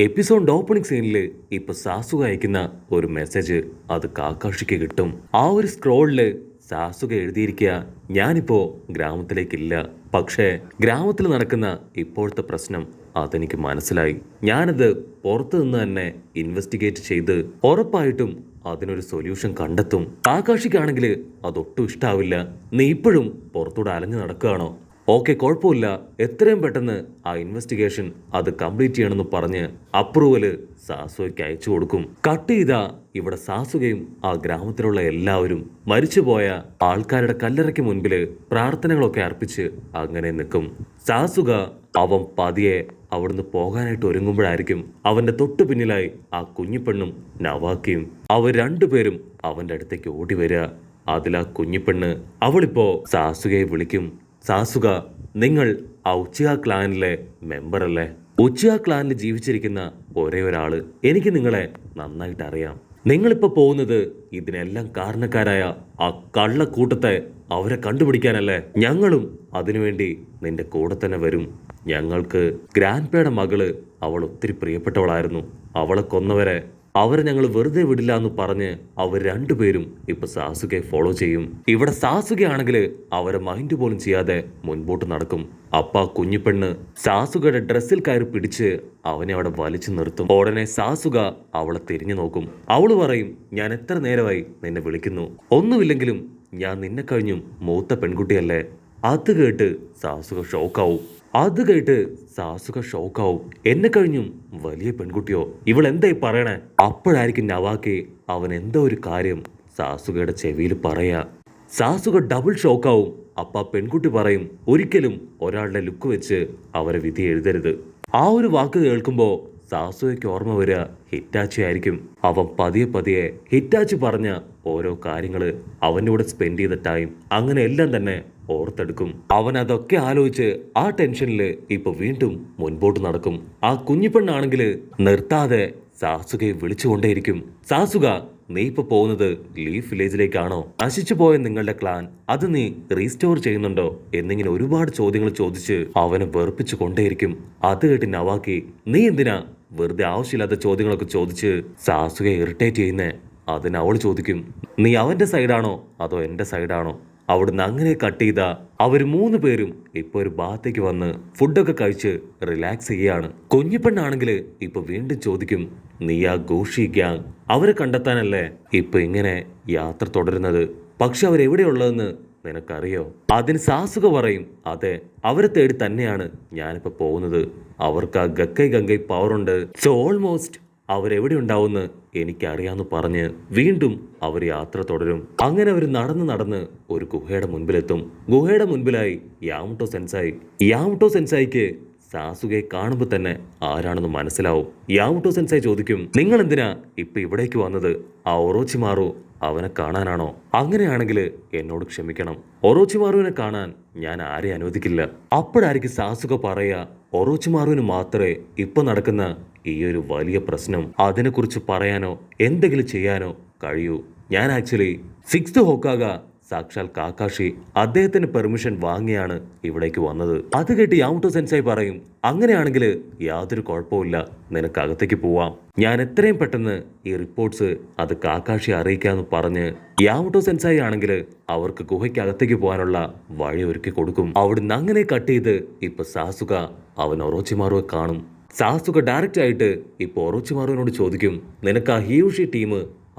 Episode opening സീനിൽ ഇപ്പൊ സാസുക അയക്കുന്ന ഒരു മെസ്സേജ് അത് കാക്കാഷിക്ക് കിട്ടും. ആ ഒരു സ്ക്രോളില് സാസുക എഴുതിയിരിക്കുക, ഞാനിപ്പോ ഗ്രാമത്തിലേക്കില്ല, പക്ഷേ ഗ്രാമത്തിൽ നടക്കുന്ന ഇപ്പോഴത്തെ പ്രശ്നം അതെനിക്ക് മനസ്സിലായി. ഞാനത് പുറത്തു നിന്ന് തന്നെ ഇൻവെസ്റ്റിഗേറ്റ് ചെയ്ത് ഉറപ്പായിട്ടും അതിനൊരു സൊല്യൂഷൻ കണ്ടെത്തും. കാക്കാഷിക്കാണെങ്കിൽ അതൊട്ടും ഇഷ്ടാവില്ല. നീ ഇപ്പോഴും പുറത്തൂടെ അലഞ്ഞു നടക്കുകയാണോ? ഓക്കെ, കുഴപ്പമില്ല, എത്രയും പെട്ടെന്ന് ആ ഇൻവെസ്റ്റിഗേഷൻ അത് കംപ്ലീറ്റ് ചെയ്യണമെന്ന് പറഞ്ഞ് അപ്രൂവല് സാസുകയ്ക്ക് അയച്ചു കൊടുക്കും. കട്ട് ചെയ്താ ഇവിടെ സാസുകയും ആ ഗ്രാമത്തിലുള്ള എല്ലാവരും മരിച്ചുപോയ ആൾക്കാരുടെ കല്ലറയ്ക്ക് മുൻപില് പ്രാർത്ഥനകളൊക്കെ അർപ്പിച്ച് അങ്ങനെ നിൽക്കും. സാസുക അവൻ പതിയെ അവിടുന്ന് പോകാനായിട്ട് ഒരുങ്ങുമ്പോഴായിരിക്കും അവന്റെ തൊട്ടു പിന്നിലായി ആ കുഞ്ഞിപ്പെണ്ണും നവാക്കിയും. അവർ രണ്ടുപേരും അവന്റെ അടുത്തേക്ക് ഓടി വരിക. അതിലാ കുഞ്ഞിപ്പെണ്ണ് അവളിപ്പോ സാസുകയെ വിളിക്കും. സാസുക, നിങ്ങൾ ആ ഉച്ചിയ ക്ലാനിലെ മെമ്പർ അല്ലേ? ഉച്ചിയ ക്ലാനിൽ ജീവിച്ചിരിക്കുന്ന ഒരേ ഒരാള്. എനിക്ക് നിങ്ങളെ നന്നായിട്ട് അറിയാം. നിങ്ങളിപ്പോ പോകുന്നത് ഇതിനെല്ലാം കാരണക്കാരായ ആ കള്ളക്കൂട്ടത്തെ അവരെ കണ്ടുപിടിക്കാനല്ലേ? ഞങ്ങളും അതിനുവേണ്ടി നിന്റെ കൂടെ തന്നെ വരും. ഞങ്ങൾക്ക് ഗ്രാൻഡ്പയുടെ മകള് അവൾ ഒത്തിരി പ്രിയപ്പെട്ടവളായിരുന്നു. അവളെ കൊന്നവരെ അവരെ ഞങ്ങൾ വെറുതെ വിടില്ല എന്ന് പറഞ്ഞ് അവർ രണ്ടുപേരും ഇപ്പൊ സാസുകയെ ഫോളോ ചെയ്യും. ഇവിടെ സാസുകയാണെങ്കിൽ അവരെ മൈൻഡ് പോലും ചെയ്യാതെ മുൻപോട്ട് നടക്കും. അപ്പ കുഞ്ഞിപ്പെണ്ണ് സാസുകയുടെ ഡ്രസ്സിൽ കയറി പിടിച്ച് അവനെ അവിടെ വലിച്ചു നിർത്തും. ഉടനെ സാസുക അവളെ തിരിഞ്ഞു നോക്കും. അവള് പറയും, ഞാൻ എത്ര നേരമായി നിന്നെ വിളിക്കുന്നു, ഒന്നുമില്ലെങ്കിലും ഞാൻ നിന്നെ കഴിഞ്ഞും മൂത്ത പെൺകുട്ടിയല്ലേ. അത് കേട്ട് സാസുക ഷോക്കാവും. എന്നെ കഴിഞ്ഞും വലിയ പെൺകുട്ടിയോ? ഇവൾ എന്തായി പറയണേ? അപ്പോഴായിരിക്കും നവാക്കി അവൻ എന്തോ ഒരു കാര്യം സാസുകയുടെ ചെവിയിൽ പറയാ. സാസുക ഡബിൾ ഷോക്കാവും. അപ്പ പെൺകുട്ടി പറയും, ഒരിക്കലും ഒരാളുടെ ലുക്ക് വെച്ച് അവരെ വിധി എഴുതരുത്. ആ ഒരു വാക്ക് കേൾക്കുമ്പോ സാസുകയ്ക്ക് ഓർമ്മ വരിക ഹിറ്റാച്ചി ആയിരിക്കും. അവൻ പതിയെ ഹിറ്റാച്ചി പറഞ്ഞ ഓരോ കാര്യങ്ങള്, അവൻ്റെ കൂടെ സ്പെൻഡ് ചെയ്ത ടൈം, അങ്ങനെ എല്ലാം തന്നെ ഓർത്തെടുക്കും. അവൻ അതൊക്കെ ആലോചിച്ച് ആ ടെൻഷനിൽ ഇപ്പൊ വീണ്ടും മുൻപോട്ട് നടക്കും. ആ കുഞ്ഞിപ്പെണ്ണാണെങ്കിൽ നിർത്താതെ സാസുകയെ വിളിച്ചുകൊണ്ടേയിരിക്കും. സാസുക, നീ ഇപ്പൊ പോകുന്നത് ലീഫ് വില്ലേജിലേക്കാണോ? നശിച്ചു പോയ നിങ്ങളുടെ ക്ലാൻ അത് നീ റീസ്റ്റോർ ചെയ്യുന്നുണ്ടോ എന്നിങ്ങനെ ഒരുപാട് ചോദ്യങ്ങൾ ചോദിച്ച് അവനെ വെറുപ്പിച്ചു കൊണ്ടേയിരിക്കും. അത് കേട്ട് നവാക്കി, നീ എന്തിനാ വെറുതെ ആവശ്യമില്ലാത്ത ചോദ്യങ്ങളൊക്കെ ചോദിച്ച് സാസുകയെ ഇറിറ്റേറ്റ് ചെയ്യുന്നേ? അതിന് അവൾ ചോദിക്കും, നീ അവന്റെ സൈഡാണോ അതോ എന്റെ സൈഡാണോ? അവിടുന്ന് അങ്ങനെ കട്ട് ചെയ്ത അവർ മൂന്ന് പേരും ഇപ്പൊ ഒരു ഭാഗത്തേക്ക് വന്ന് ഫുഡൊക്കെ കഴിച്ച് റിലാക്സ് ചെയ്യാണ്. കുഞ്ഞിപ്പെണ്ണാണെങ്കിൽ ഇപ്പൊ വീണ്ടും ചോദിക്കും, നീ ആ ഗോഷി ഗ്യാങ് അവരെ കണ്ടെത്താനല്ലേ ഇപ്പൊ ഇങ്ങനെ യാത്ര തുടരുന്നത്? പക്ഷെ അവരെവിടെയുള്ളതെന്ന് നിനക്കറിയോ? അതിന് സാസുക പറയും, അതെ, അവരെ തേടി തന്നെയാണ് ഞാനിപ്പോ പോകുന്നത്. അവർക്ക് ആ ഗംഗൈ പവറുണ്ട്. സോ ഓൾമോസ്റ്റ് അവരെവിടെ ഉണ്ടാവുമെന്ന് എനിക്കറിയാന്ന് പറഞ്ഞ് വീണ്ടും അവർ യാത്ര തുടരും. അങ്ങനെ അവർ നടന്ന് ഒരു ഗുഹയുടെ മുൻപിലെത്തും. ഗുഹയുടെ മുൻപിലായി യാമുട്ടോ സെൻസായിക്ക് സാസുകയെ കാണുമ്പോൾ തന്നെ ആരാണെന്ന് മനസ്സിലാവും. യാമുട്ടോ സെൻസായി ചോദിക്കും, നിങ്ങൾ എന്തിനാ ഇപ്പൊ ഇവിടേക്ക് വന്നത്? ആ ഒറോച്ചിമാറു അവനെ കാണാനാണോ? അങ്ങനെയാണെങ്കിൽ എന്നോട് ക്ഷമിക്കണം, ഒറോച്ചിമാറുവിനെ കാണാൻ ഞാൻ ആരെ അനുവദിക്കില്ല. അപ്പോഴായിരിക്കും സാസുക പറയാ, ഒറോച്ചിമാറുവിന് മാത്രമേ ഇപ്പൊ നടക്കുന്ന ഈ ഒരു വലിയ പ്രശ്നം അതിനെക്കുറിച്ച് പറയാനോ എന്തെങ്കിലും ചെയ്യാനോ കഴിയൂ. ഞാൻ ആക്ച്വലി 6th ഹോക്കാഗ സാക്ഷാൽ കാക്കാഷി അദ്ദേഹത്തിന് പെർമിഷൻ വാങ്ങിയാണ് ഇവിടേക്ക് വന്നത്. അത് കേട്ട് യാമുട്ടോ സെൻസായി പറയും, അങ്ങനെയാണെങ്കിൽ യാതൊരു കുഴപ്പമില്ല, നിനക്ക് അകത്തേക്ക് പോവാം. ഞാൻ എത്രയും പെട്ടെന്ന് ഈ റിപ്പോർട്ട്സ് അത് കാക്കാഷി അറിയിക്കാന്ന് പറഞ്ഞ് യാമുട്ടോ സെൻസായി ആണെങ്കിൽ അവർക്ക് ഗുഹയ്ക്ക് അകത്തേക്ക് പോകാനുള്ള വഴി ഒരുക്കി കൊടുക്കും. അവിടുന്ന് അങ്ങനെ കട്ട് ചെയ്ത് ഇപ്പൊ സാസുക അവൻ ഒറോച്ചിമാറുവെ കാണും. സാസുക ഡയറക്റ്റ് ആയിട്ട് ഇപ്പൊ ഒറോച്ചിമാറുവിനോട് ചോദിക്കും, നിനക്ക് ആ ഹ്യൂഷി ടീം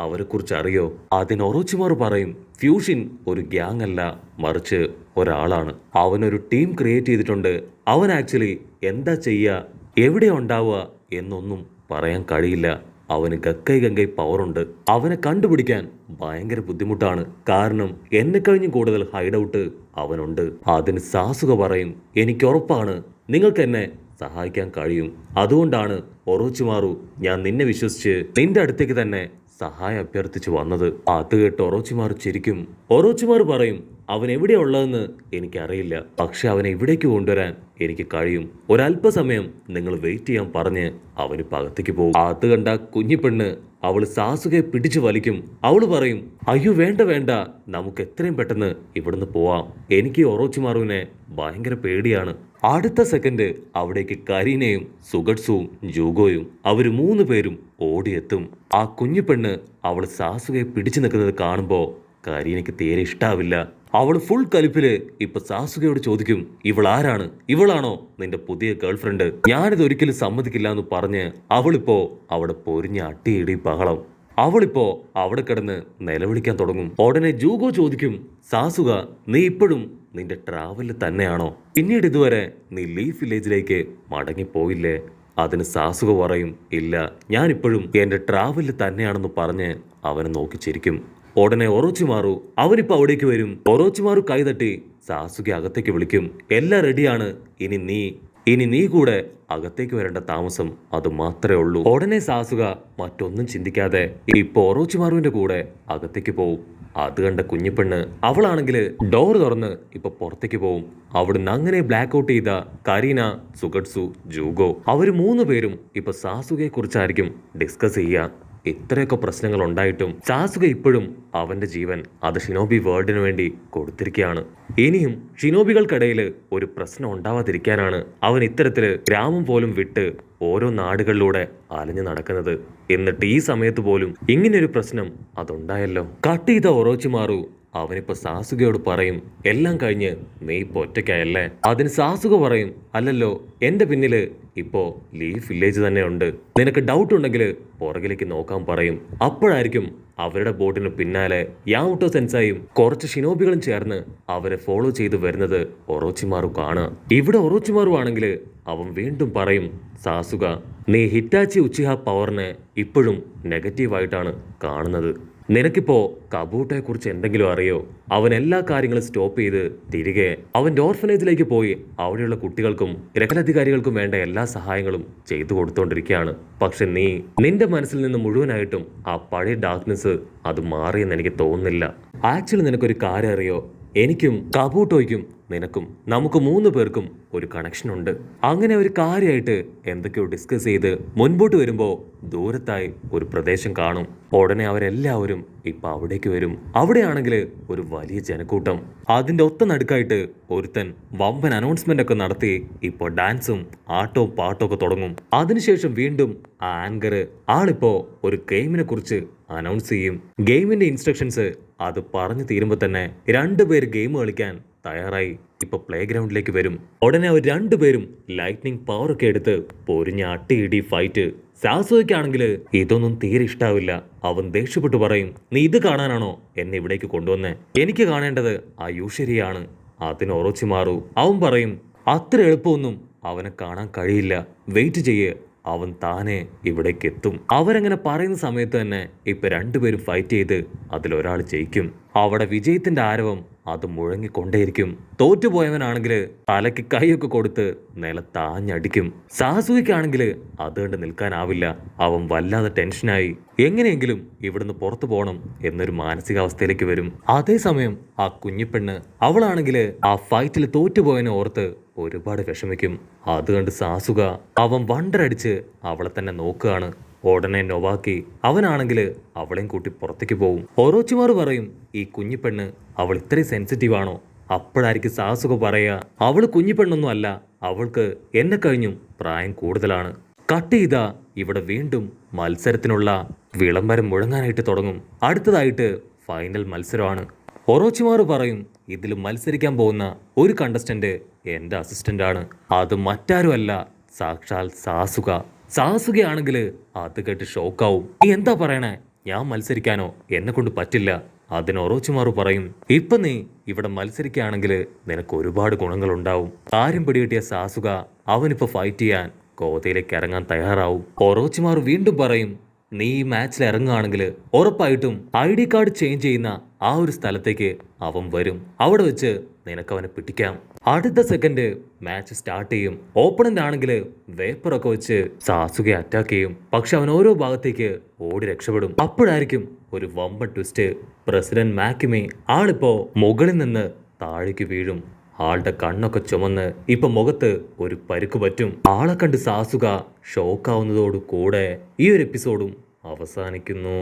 അവരെ കുറിച്ച് അറിയോ? അതിന് ഒറോച്ചിമാറു പറയും, ഫ്യൂഷൻ ഒരു ഗ്യാങ് അല്ല, മറിച്ച് ഒരാളാണ്. അവനൊരു ടീം ക്രിയേറ്റ് ചെയ്തിട്ടുണ്ട്. അവൻ ആക്ച്വലി എന്താ ചെയ്യുക, എവിടെ ഉണ്ടാവുക എന്നൊന്നും പറയാൻ കഴിയില്ല. അവന് ഗംഗൈ പവറുണ്ട്. അവനെ കണ്ടുപിടിക്കാൻ ഭയങ്കര ബുദ്ധിമുട്ടാണ്. കാരണം എന്നെ കഴിഞ്ഞും കൂടുതൽ ഹൈഡ് ഔട്ട് അവനുണ്ട്. അതിന് സാസുക പറയും, എനിക്ക് ഉറപ്പാണ് നിങ്ങൾക്ക് എന്നെ സഹായിക്കാൻ കഴിയും. അതുകൊണ്ടാണ് ഒറോച്ചിമാറു ഞാൻ നിന്നെ വിശ്വസിച്ച് നിന്റെ അടുത്തേക്ക് തന്നെ സഹായം അഭ്യർത്ഥിച്ചു വന്നത്. അത് കേട്ട് ഒറോച്ചിമാറു ചിരിക്കും. ഒറോച്ചിമാറു പറയും, അവൻ എവിടെയുള്ളതെന്ന് എനിക്കറിയില്ല, പക്ഷെ അവനെ ഇവിടേക്ക് കൊണ്ടുവരാൻ എനിക്ക് കഴിയും. ഒരല്പസമയം നിങ്ങൾ വെയിറ്റ് ചെയ്യാൻ പറഞ്ഞ് അവന് പകത്തേക്ക് പോകും. അത് കണ്ട കുഞ്ഞിപ്പെണ്ണ് അവൾ സാസുകയെ പിടിച്ചു വലിക്കും. അവൾ പറയും, അയ്യോ വേണ്ട വേണ്ട, നമുക്ക് എത്രയും പെട്ടെന്ന് ഇവിടുന്ന് പോവാം. എനിക്ക് ഒറോച്ചിമാറുവിനെ ഭയങ്കര പേടിയാണ്. അടുത്ത സെക്കൻഡ് അവിടേക്ക് കരീനയും സുഗട്സുവും ജൂഗോയും അവര് 3 പേരും ഓടിയെത്തും. ആ കുഞ്ഞു പെണ്ണ് അവൾ സാസുകയെ പിടിച്ചു നിൽക്കുന്നത് കാണുമ്പോൾ കരീനയ്ക്ക് തീരെ ഇഷ്ടാവില്ല. അവൾ ഫുൾ കലിപ്പില് ഇപ്പൊ സാസുകയോട് ചോദിക്കും, ഇവൾ ആരാണ്? ഇവളാണോ നിന്റെ പുതിയ ഗേൾഫ്രണ്ട്? ഞാനിത് ഒരിക്കലും സമ്മതിക്കില്ല എന്ന് പറഞ്ഞ് അവളിപ്പോ അവിടെ പൊരിഞ്ഞ അട്ടിയിടി ബഹളം. അവളിപ്പോ അവിടെ കിടന്ന് നിലവിളിക്കാൻ തുടങ്ങും. ഉടനെ ജൂഗോ ചോദിക്കും, സാസുക നീ ഇപ്പോഴും നിന്റെ ട്രാവലിൽ തന്നെയാണോ? പിന്നീട് ഇതുവരെ നീ ലീഫ് വില്ലേജിലേക്ക് മടങ്ങിപ്പോയില്ലേ? അതിന് സാസുക പറയും, ഇല്ല, ഞാനിപ്പോഴും എന്റെ ട്രാവലിൽ തന്നെയാണെന്ന് പറഞ്ഞ് അവനെ നോക്കി ചിരിക്കും. ഉടനെ ഒറോച്ചിമാറു അവനിപ്പോ അവിടേക്ക് വരും. ഒറോച്ചിമാറു കൈതട്ടി സാസുകെ അകത്തേക്ക് വിളിക്കും. എല്ലാം റെഡിയാണ്, ഇനി നീ കൂടെ അകത്തേക്ക് വരേണ്ട താമസം അത് മാത്രമേ ഉള്ളൂ. ഉടനെ സാസുക മറ്റൊന്നും ചിന്തിക്കാതെ ഇപ്പൊ ഒറോച്ചിമാറുവിന്റെ കൂടെ അകത്തേക്ക് പോവും. അത് കണ്ട കുഞ്ഞിപ്പെണ്ണ് അവളാണെങ്കിൽ ഡോർ തുറന്ന് ഇപ്പൊ പുറത്തേക്ക് പോവും. അവിടുന്ന് അങ്ങനെ ബ്ലാക്ക് ഔട്ട് ചെയ്ത കരീന, സുഗട്സു, ജൂഗോ അവര് 3 പേരും ഇപ്പൊ സാസുകയെ കുറിച്ചായിരിക്കും ഡിസ്കസ് ചെയ്യുക. ഇത്രയൊക്കെ പ്രശ്നങ്ങൾ ഉണ്ടായിട്ടും സാസുക ഇപ്പോഴും അവന്റെ ജീവൻ അത് ഷിനോബി വേൾഡിന് വേണ്ടി കൊടുത്തിരിക്കുകയാണ്. ഇനിയും ഷിനോബികൾക്കിടയിൽ ഒരു പ്രശ്നം ഉണ്ടാവാതിരിക്കാനാണ് അവൻ ഇത്തരത്തില് ഗ്രാമം പോലും വിട്ട് ഓരോ നാടുകളിലൂടെ അലഞ്ഞു നടക്കുന്നത്. എന്നിട്ട് ഈ സമയത്ത് പോലും ഇങ്ങനെയൊരു പ്രശ്നം അതുണ്ടായല്ലോ. കട്ട് ചെയ്ത ഒറോച്ചിമാറു അവനിപ്പോ സാസുകയോട് പറയും, എല്ലാം കഴിഞ്ഞ് നീ ഇപ്പൊ ഒറ്റയ്ക്കായല്ലേ? അതിന് സാസുക പറയും, അല്ലല്ലോ, എന്റെ പിന്നില് ഇപ്പോ ലീഫ് വില്ലേജ് തന്നെ ഉണ്ട്. നിനക്ക് ഡൗട്ട് ഉണ്ടെങ്കിൽ പുറകിലേക്ക് നോക്കാൻ പറയും. അപ്പോഴായിരിക്കും അവരുടെ ബോട്ടിന് പിന്നാലെ യാമുട്ടോ സെൻസായും കുറച്ച് ഷിനോബികളും ചേർന്ന് അവരെ ഫോളോ ചെയ്ത് വരുന്നത് ഒറോച്ചിമാറു കാണുക. ഇവിടെ ഒറോച്ചിമാറു ആണെങ്കിൽ അവൻ വീണ്ടും പറയും, സാസുക നീ ഹിറ്റാച്ചി ഉച്ചിഹ പവറിനെ ഇപ്പോഴും നെഗറ്റീവായിട്ടാണ് കാണുന്നത്. നിനക്കിപ്പോ കബൂട്ടയെ കുറിച്ച് എന്തെങ്കിലും അറിയോ? അവൻ എല്ലാ കാര്യങ്ങളും സ്റ്റോപ്പ് ചെയ്ത് തിരികെ അവന്റെ ഓർഫനേജിലേക്ക് പോയി അവിടെയുള്ള കുട്ടികൾക്കും രക്ഷാധികാരികൾക്കും വേണ്ട എല്ലാ സഹായങ്ങളും ചെയ്തു കൊടുത്തോണ്ടിരിക്കുകയാണ്. പക്ഷെ നിന്റെ മനസ്സിൽ നിന്ന് മുഴുവനായിട്ടും ആ പഴയ ഡാർക്ക്നെസ് അത് മാറിയെന്ന് എനിക്ക് തോന്നുന്നില്ല. ആക്ച്വലി നിനക്കൊരു കാര്യം അറിയോ? എനിക്കും കബൂട്ടോയ്ക്കും നിനക്കും നമുക്ക് 3 പേർക്കും ഒരു കണക്ഷൻ ഉണ്ട്. അങ്ങനെ ഒരു കാര്യമായിട്ട് എന്തൊക്കെയോ ഡിസ്കസ് ചെയ്ത് മുൻപോട്ട് വരുമ്പോൾ ദൂരത്തായി ഒരു പ്രദേശം കാണും. ഉടനെ അവരെല്ലാവരും ഇപ്പൊ അവിടേക്ക് വരും. അവിടെയാണെങ്കിൽ ഒരു വലിയ ജനക്കൂട്ടം. അതിന്റെ ഒത്ത നടുക്കായിട്ട് ഒരുത്തൻ വമ്പൻ അനൗൺസ്മെന്റ് ഒക്കെ നടത്തി ഇപ്പൊ ഡാൻസും ആട്ടവും പാട്ടും ഒക്കെ തുടങ്ങും. അതിനുശേഷം വീണ്ടും ആ ആങ്കർ ആളിപ്പോ ഒരു ഗെയിമിനെ കുറിച്ച് അനൗൺസ് ചെയ്യും. ഗെയിമിന്റെ ഇൻസ്ട്രക്ഷൻസ് അത് പറഞ്ഞു തീരുമ്പോ തന്നെ 2 പേര് ഗെയിം കളിക്കാൻ തയ്യാറായി ഇപ്പൊ പ്ലേ ഗ്രൗണ്ടിലേക്ക് വരും. ഉടനെ അവർ 2 പേരും ലൈറ്റ്നിങ് പവർ ഒക്കെ എടുത്ത് പൊരിഞ്ഞ അട്ടിയിടി ഫൈറ്റ്. സാസുവയ്ക്കാണെങ്കിൽ ഇതൊന്നും തീരെ ഇഷ്ടാവില്ല. അവൻ ദേഷ്യപ്പെട്ടു പറയും, നീ ഇത് കാണാനാണോ എന്നെ ഇവിടേക്ക് കൊണ്ടുവന്നേ? എനിക്ക് കാണേണ്ടത് ആ യൂഷരിയാണ്. അതിന് ഒറോച്ചിമാറു അവൻ പറയും, അത്ര എളുപ്പമൊന്നും അവനെ കാണാൻ കഴിയില്ല, വെയിറ്റ് ചെയ്യേ, അവൻ താനെ ഇവിടേക്ക് എത്തും. അവരങ്ങനെ പറയുന്ന സമയത്ത് തന്നെ ഇപ്പൊ 2 പേരും ഫൈറ്റ് ചെയ്ത് അതിലൊരാൾ ജയിക്കും. അവിടെ വിജയത്തിന്റെ ആരവം അത് മുഴങ്ങിക്കൊണ്ടേയിരിക്കും. തോറ്റുപോയവനാണെങ്കിൽ തലയ്ക്ക് കൈയൊക്കെ കൊടുത്ത് നിലത്താഞ്ഞടിക്കും. സാസുവിക്കാണെങ്കിൽ അത് കണ്ട് നിൽക്കാനാവില്ല. അവൻ വല്ലാതെ ടെൻഷനായി എങ്ങനെയെങ്കിലും ഇവിടുന്ന് പുറത്തു പോകണം എന്നൊരു മാനസികാവസ്ഥയിലേക്ക് വരും. അതേസമയം ആ കുഞ്ഞിപ്പെണ്ണ് അവളാണെങ്കിൽ ആ ഫൈറ്റിൽ തോറ്റുപോയതിനെ ഓർത്ത് ഒരുപാട് വിഷമിക്കും. അത് കണ്ട് സാസുക അവൻ വണ്ടറടിച്ച് അവളെ തന്നെ നോക്കുകയാണ്. ഉടനെ നൊവാക്കി അവനാണെങ്കിൽ അവളെയും കൂട്ടി പുറത്തേക്ക് പോവും. ഒറോച്ചിമാറു പറയും, ഈ കുഞ്ഞിപ്പെണ്ണ് അവൾ ഇത്രയും സെൻസിറ്റീവ് ആണോ? അപ്പോഴായിരിക്കും സാസുക പറയുക, അവള് കുഞ്ഞിപ്പെണ്ണൊന്നും അല്ല, അവൾക്ക് എന്നെ കഴിഞ്ഞും പ്രായം കൂടുതലാണ്. കട്ട് ചെയ്താ ഇവിടെ വീണ്ടും മത്സരത്തിനുള്ള വിളംബരം മുഴങ്ങാനായിട്ട് തുടങ്ങും. അടുത്തതായിട്ട് ഫൈനൽ മത്സരമാണ്. ഒറോച്ചിമാറു പറയും, ഇതിൽ മത്സരിക്കാൻ പോകുന്ന ഒരു കണ്ടസ്റ്റന്റ് എന്റെ അസിസ്റ്റന്റ് ആണ്. അത് മറ്റാരുമല്ല, സാക്ഷാൽ സാസുക. സാസുകയാണെങ്കിൽ അത് കേട്ട് ഷോക്കാവും. നീ എന്താ പറയണേ? ഞാൻ മത്സരിക്കാനോ? എന്നെ കൊണ്ട് പറ്റില്ല. അതിന് ഒറോച്ചിമാറു പറയും, ഇപ്പൊ നീ ഇവിടെ മത്സരിക്കുകയാണെങ്കിൽ നിനക്ക് ഒരുപാട് ഗുണങ്ങളുണ്ടാവും. കാര്യം പിടികിട്ടിയ സാസുക അവനിപ്പോ ഫൈറ്റ് ചെയ്യാൻ ഗോതയിലേക്ക് ഇറങ്ങാൻ തയ്യാറാവും. ഒറോച്ചിമാറു വീണ്ടും പറയും, നീ ഈ മാച്ചിൽ ഇറങ്ങുകയാണെങ്കിൽ ഉറപ്പായിട്ടും ID കാർഡ് ചേഞ്ച് ചെയ്യുന്ന ആ ഒരു സ്ഥലത്തേക്ക് അവൻ വരും. അവിടെ വെച്ച് നിനക്ക് അവനെ പിടിക്കാം. അടുത്ത സെക്കൻഡ് മാച്ച് സ്റ്റാർട്ട് ചെയ്യും. ഓപ്പണന്റ് ആണെങ്കിൽ വേപ്പറൊക്കെ വെച്ച് സാസുകയെ അറ്റാക്ക് ചെയ്യും. പക്ഷെ അവൻ ഓരോ ഭാഗത്തേക്ക് ഓടി രക്ഷപ്പെടും. അപ്പോഴായിരിക്കും ഒരു വമ്പൻ ട്വിസ്റ്റ്. പ്രസിഡന്റ് മാക്കിമി ആളിപ്പോ മുകളിൽ നിന്ന് താഴേക്ക് വീഴും. ആളുടെ കണ്ണൊക്കെ ചുമന്ന് ഇപ്പൊ മുഖത്ത് ഒരു പരുക്ക് പറ്റും. ആളെ കണ്ട് സാസുക ഷോക്കാവുന്നതോടു കൂടെ ഈ ഒരു എപ്പിസോഡും അവസാനിക്കുന്നു.